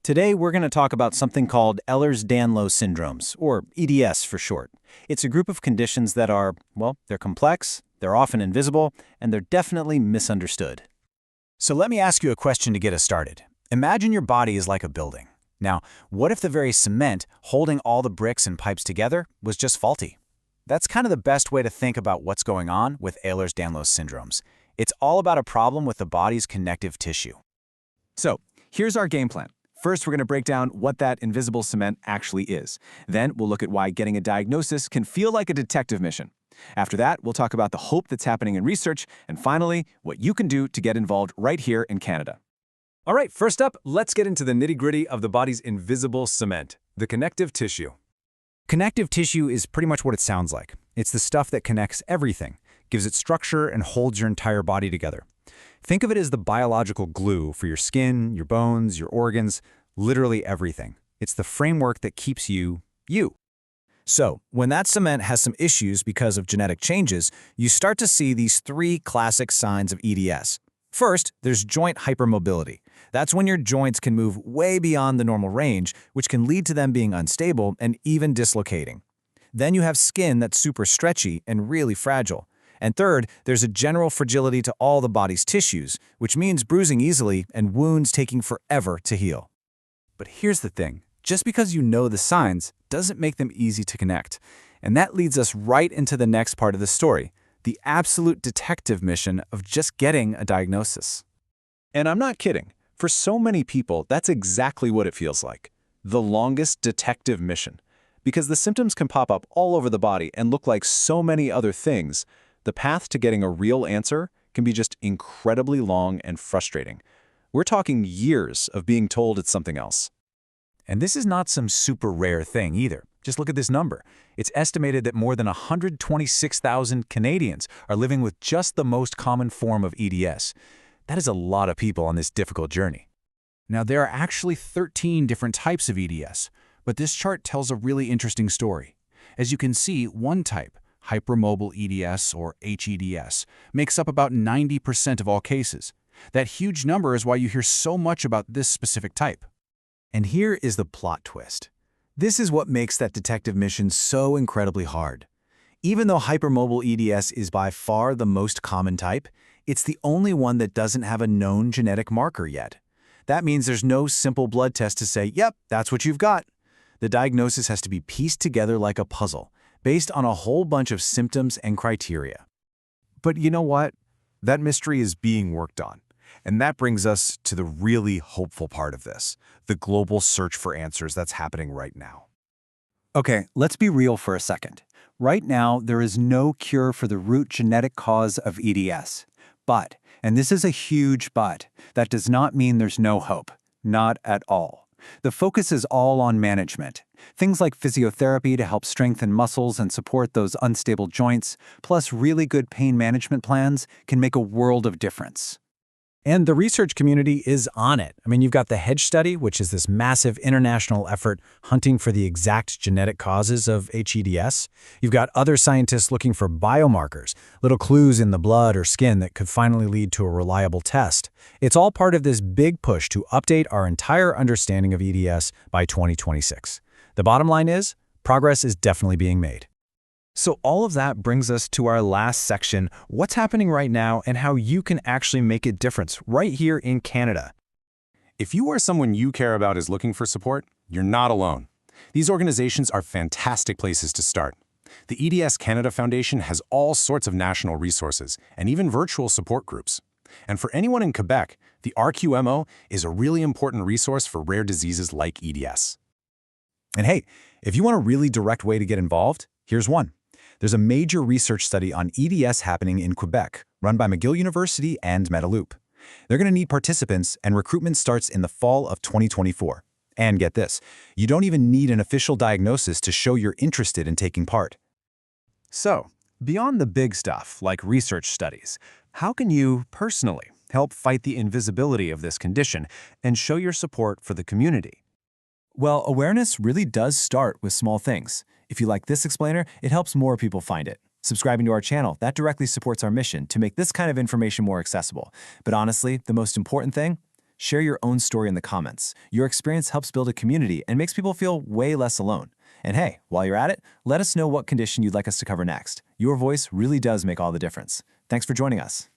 Today, we're going to talk about something called Ehlers-Danlos Syndromes, or EDS for short. It's a group of conditions that are, well, they're complex, they're often invisible, and they're definitely misunderstood. So let me ask you a question to get us started. Imagine your body is like a building. Now, what if the very cement holding all the bricks and pipes together was just faulty? That's kind of the best way to think about what's going on with Ehlers-Danlos syndromes. It's all about a problem with the body's connective tissue. So, here's our game plan. First, we're going to break down what that invisible cement actually is. Then, we'll look at why getting a diagnosis can feel like a detective mission. After that, we'll talk about the hope that's happening in research, and finally, what you can do to get involved right here in Canada. All right, first up, let's get into the nitty-gritty of the body's invisible cement, the connective tissue. Connective tissue is pretty much what it sounds like. It's the stuff that connects everything, gives it structure, and holds your entire body together. Think of it as the biological glue for your skin, your bones, your organs, literally everything. It's the framework that keeps you, you. So, when that cement has some issues because of genetic changes, you start to see these three classic signs of EDS. First, there's joint hypermobility. That's when your joints can move way beyond the normal range, which can lead to them being unstable and even dislocating. Then you have skin that's super stretchy and really fragile. And third, there's a general fragility to all the body's tissues, which means bruising easily and wounds taking forever to heal. But here's the thing. Just because you know the signs doesn't make them easy to connect. And that leads us right into the next part of the story, the absolute detective mission of just getting a diagnosis. And I'm not kidding. For so many people, that's exactly what it feels like. The longest detective mission. Because the symptoms can pop up all over the body and look like so many other things, the path to getting a real answer can be just incredibly long and frustrating. We're talking years of being told it's something else. And this is not some super rare thing either. Just look at this number. It's estimated that more than 126,000 Canadians are living with just the most common form of EDS. That is a lot of people on this difficult journey. Now, there are actually 13 different types of EDS, but this chart tells a really interesting story. As you can see, one type, hypermobile EDS or hEDS, makes up about 90% of all cases. That huge number is why you hear so much about this specific type. And here is the plot twist. This is what makes that detective mission so incredibly hard. Even though hypermobile EDS is by far the most common type, it's the only one that doesn't have a known genetic marker yet. That means there's no simple blood test to say, yep, that's what you've got. The diagnosis has to be pieced together like a puzzle, based on a whole bunch of symptoms and criteria. But you know what? That mystery is being worked on. And that brings us to the really hopeful part of this, the global search for answers that's happening right now. Okay, let's be real for a second. Right now, there is no cure for the root genetic cause of EDS. But, and this is a huge but, that does not mean there's no hope. Not at all. The focus is all on management. Things like physiotherapy to help strengthen muscles and support those unstable joints, plus really good pain management plans, can make a world of difference. And the research community is on it. I mean, you've got the HEDS study, which is this massive international effort hunting for the exact genetic causes of hEDS. You've got other scientists looking for biomarkers, little clues in the blood or skin that could finally lead to a reliable test. It's all part of this big push to update our entire understanding of EDS by 2026. The bottom line is, progress is definitely being made. So all of that brings us to our last section, what's happening right now and how you can actually make a difference right here in Canada. If you or someone you care about is looking for support, you're not alone. These organizations are fantastic places to start. The EDS Canada Foundation has all sorts of national resources and even virtual support groups. And for anyone in Quebec, the RQMO is a really important resource for rare diseases like EDS. And hey, if you want a really direct way to get involved, here's one. There's a major research study on EDS happening in Quebec, run by McGill University and Metaloup. They're going to need participants, and recruitment starts in the fall of 2024. And get this, you don't even need an official diagnosis to show you're interested in taking part. So, beyond the big stuff like research studies, how can you, personally, help fight the invisibility of this condition and show your support for the community? Well, awareness really does start with small things. If you like this explainer, it helps more people find it. Subscribing to our channel, that directly supports our mission to make this kind of information more accessible. But honestly, the most important thing? Share your own story in the comments. Your experience helps build a community and makes people feel way less alone. And hey, while you're at it, let us know what condition you'd like us to cover next. Your voice really does make all the difference. Thanks for joining us.